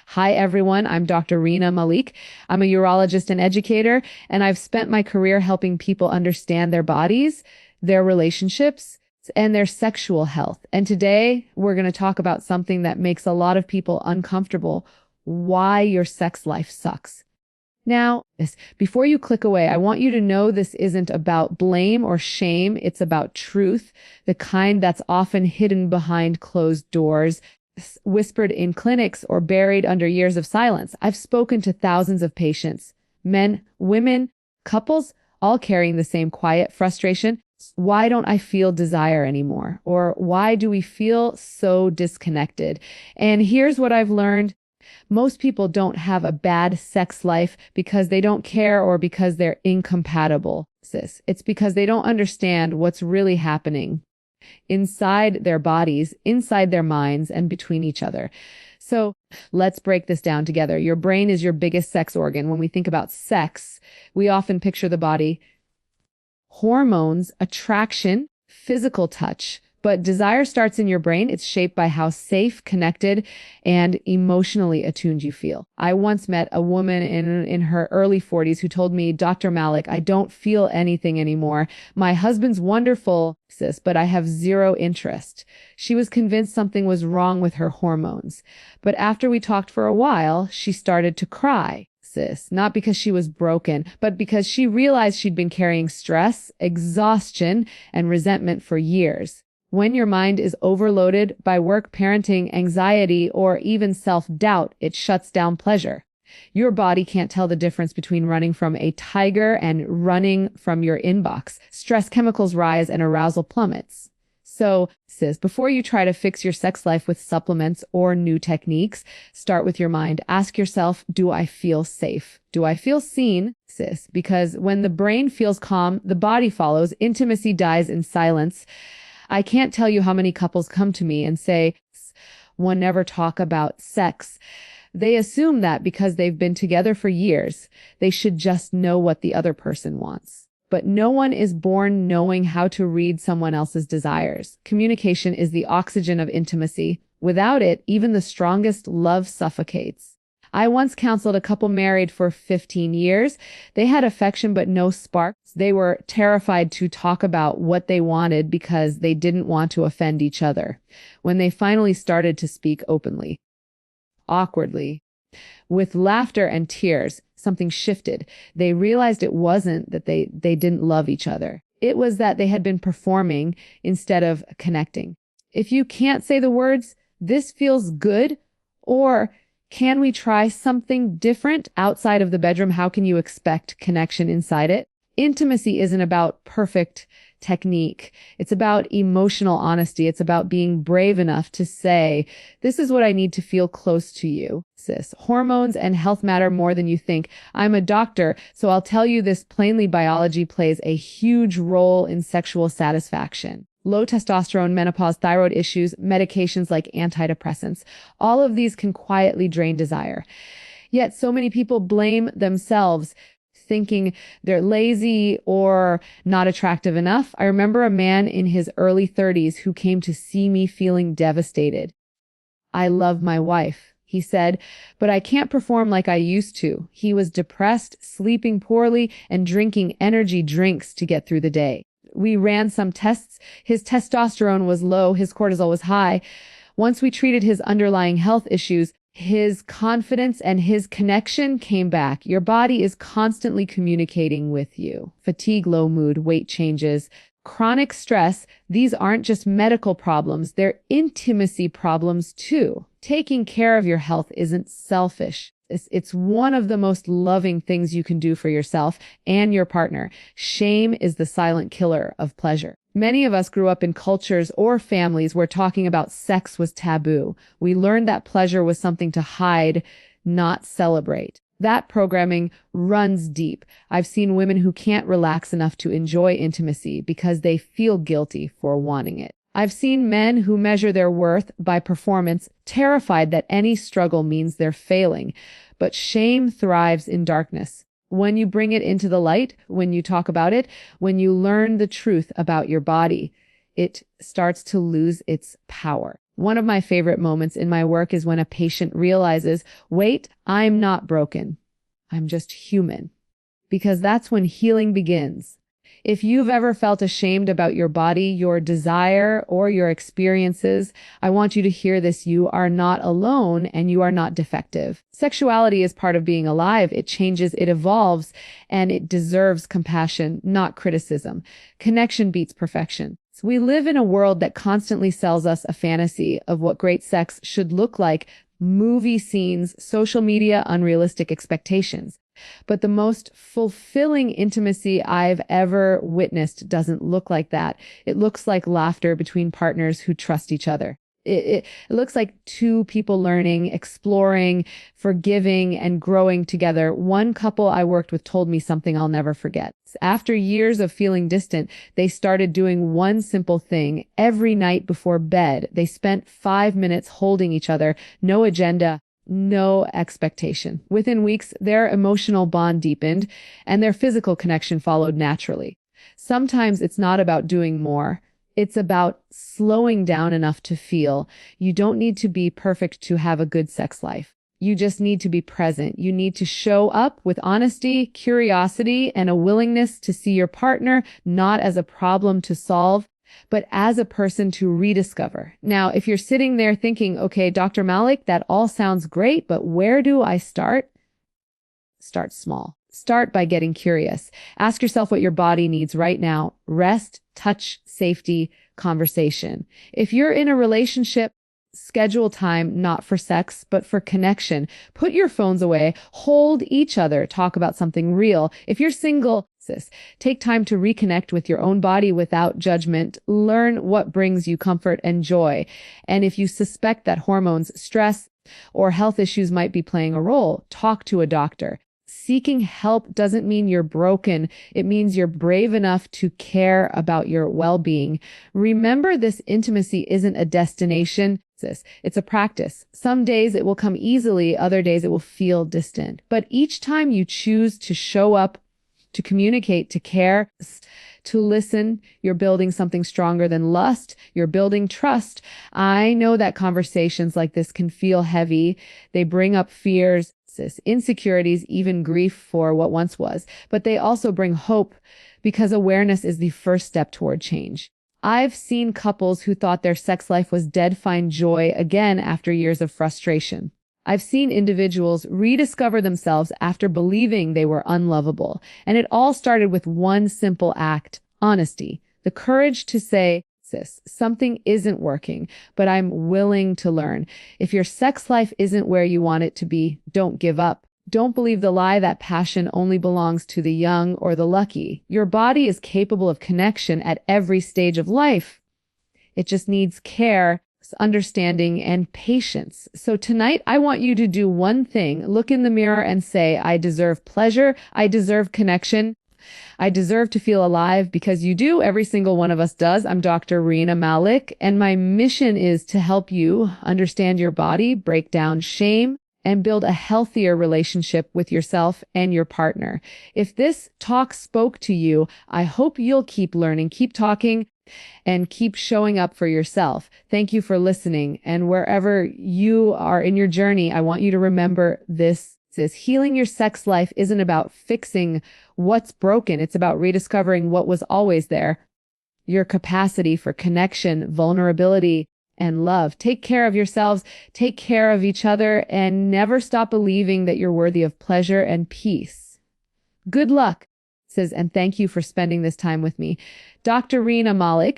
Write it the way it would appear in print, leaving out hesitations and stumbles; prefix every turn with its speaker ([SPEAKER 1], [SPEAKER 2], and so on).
[SPEAKER 1] Hi, everyone. I'm Dr. Reena Malik. I'm a urologist and educator, and I've spent my career helping people understand their bodies, their relationships, and their sexual health. And today we're going to talk about something that makes a lot of people uncomfortable: why your sex life sucks. Now, before you click away, I want you to know this isn't about blame or shame. It's about truth, the kind that's often hidden behind closed doors, whispered in clinics, or buried under years of silence. I've spoken to thousands of patients, men, women, couples, all carrying the same quiet frustration. Why don't I feel desire anymore? Or why do we feel so disconnected? And here's what I've learned. Most people don't have a bad sex life because they don't care or because they're incompatible, sis. It's because they don't understand what's really happening inside their bodies, inside their minds, and between each other. So let's break this down together. Your brain is your biggest sex organ. When we think about sex, we often picture the body, hormones, attraction, physical touch. But desire starts in your brain. It's shaped by how safe, connected, and emotionally attuned you feel. I once met a woman in her early 40s who told me, Dr. Malik, I don't feel anything anymore. My husband's wonderful, sis, but I have zero interest. She was convinced something was wrong with her hormones. But after we talked for a while, she started to cry. Sis, not because she was broken, but because she realized she'd been carrying stress, exhaustion, and resentment for years. When your mind is overloaded by work, parenting, anxiety, or even self-doubt, it shuts down pleasure. Your body can't tell the difference between running from a tiger and running from your inbox. Stress chemicals rise and arousal plummets. So, sis, before you try to fix your sex life with supplements or new techniques, start with your mind. Ask yourself, do I feel safe? Do I feel seen, sis? Because when the brain feels calm, the body follows. Intimacy dies in silence. I can't tell you how many couples come to me and say, we'll never talk about sex. They assume that because they've been together for years, they should just know what the other person wants. But no one is born knowing how to read someone else's desires. Communication is the oxygen of intimacy. Without it, even the strongest love suffocates. I once counseled a couple married for 15 years. They had affection but no sparks. They were terrified to talk about what they wanted because they didn't want to offend each other. When they finally started to speak openly, awkwardly, with laughter and tears, something shifted. They realized it wasn't that they didn't love each other. It was that they had been performing instead of connecting. If you can't say the words, "This feels good," or "Can we try something different outside of the bedroom?" How can you expect connection inside it? Intimacy isn't about perfect technique. It's about emotional honesty. It's about being brave enough to say, this is what I need to feel close to you, sis. Hormones and health matter more than you think. I'm a doctor, so I'll tell you this plainly. Biology plays a huge role in sexual satisfaction. Low testosterone, menopause, thyroid issues, medications like antidepressants. All of these can quietly drain desire. Yet so many people blame themselves, thinking they're lazy or not attractive enough. I remember a man in his early 30s who came to see me feeling devastated. I love my wife, he said, but I can't perform like I used to. He was depressed, sleeping poorly, and drinking energy drinks to get through the day. We ran some tests. His testosterone was low. His cortisol was high. Once we treated his underlying health issues, his confidence and his connection came back. Your body is constantly communicating with you. Fatigue, low mood, weight changes, chronic stress. These aren't just medical problems. They're intimacy problems too. Taking care of your health isn't selfish. It's one of the most loving things you can do for yourself and your partner. Shame is the silent killer of pleasure. Many of us grew up in cultures or families where talking about sex was taboo. We learned that pleasure was something to hide, not celebrate. That programming runs deep. I've seen women who can't relax enough to enjoy intimacy because they feel guilty for wanting it. I've seen men who measure their worth by performance, terrified that any struggle means they're failing. But shame thrives in darkness. When you bring it into the light, when you talk about it, when you learn the truth about your body, it starts to lose its power. One of my favorite moments in my work is when a patient realizes, wait, I'm not broken. I'm just human. Because that's when healing begins. If you've ever felt ashamed about your body, your desire, or your experiences, I want you to hear this. You are not alone and you are not defective. Sexuality is part of being alive. It changes, it evolves, and it deserves compassion, not criticism. Connection beats perfection. So we live in a world that constantly sells us a fantasy of what great sex should look like, movie scenes, social media, unrealistic expectations. But the most fulfilling intimacy I've ever witnessed doesn't look like that. It looks like laughter between partners who trust each other. It looks like two people learning, exploring, forgiving, and growing together. One couple I worked with told me something I'll never forget. After years of feeling distant, they started doing one simple thing. Every night before bed, they spent 5 minutes holding each other, no agenda, no expectation. Within weeks, their emotional bond deepened and their physical connection followed naturally. Sometimes it's not about doing more. It's about slowing down enough to feel. You don't need to be perfect to have a good sex life. You just need to be present. You need to show up with honesty, curiosity, and a willingness to see your partner not as a problem to solve, but as a person to rediscover. Now, if you're sitting there thinking, okay, Dr. Malik, that all sounds great, but where do I start? Start small. Start by getting curious. Ask yourself what your body needs right now. Rest, touch, safety, conversation. If you're in a relationship, schedule time not for sex, but for connection. Put your phones away. Hold each other. Talk about something real. If you're single, take time to reconnect with your own body without judgment. Learn what brings you comfort and joy. And if you suspect that hormones, stress, or health issues might be playing a role, talk to a doctor. Seeking help doesn't mean you're broken. It means you're brave enough to care about your well-being. Remember, this intimacy isn't a destination. It's a practice. Some days it will come easily. Other days it will feel distant. But each time you choose to show up, to communicate, to care, to listen, you're building something stronger than lust. You're building trust. I know that conversations like this can feel heavy. They bring up fears, insecurities, even grief for what once was. But they also bring hope because awareness is the first step toward change. I've seen couples who thought their sex life was dead find joy again after years of frustration. I've seen individuals rediscover themselves after believing they were unlovable. And it all started with one simple act: honesty. The courage to say, something isn't working, but I'm willing to learn. If your sex life isn't where you want it to be, don't give up. Don't believe the lie that passion only belongs to the young or the lucky. Your body is capable of connection at every stage of life. It just needs care, understanding, and patience. So tonight, I want you to do one thing. Look in the mirror and say, I deserve pleasure. I deserve connection. I deserve to feel alive, because you do. Every single one of us does. I'm Dr. Reena Malik, and my mission is to help you understand your body, break down shame, and build a healthier relationship with yourself and your partner. If this talk spoke to you, I hope you'll keep learning, keep talking, and keep showing up for yourself. Thank you for listening. And wherever you are in your journey, I want you to remember this. Healing your sex life isn't about fixing what's broken. It's about rediscovering what was always there. Your capacity for connection, vulnerability, and love. Take care of yourselves, take care of each other, and never stop believing that you're worthy of pleasure and peace. Good luck, and thank you for spending this time with me. Dr. Reena Malik.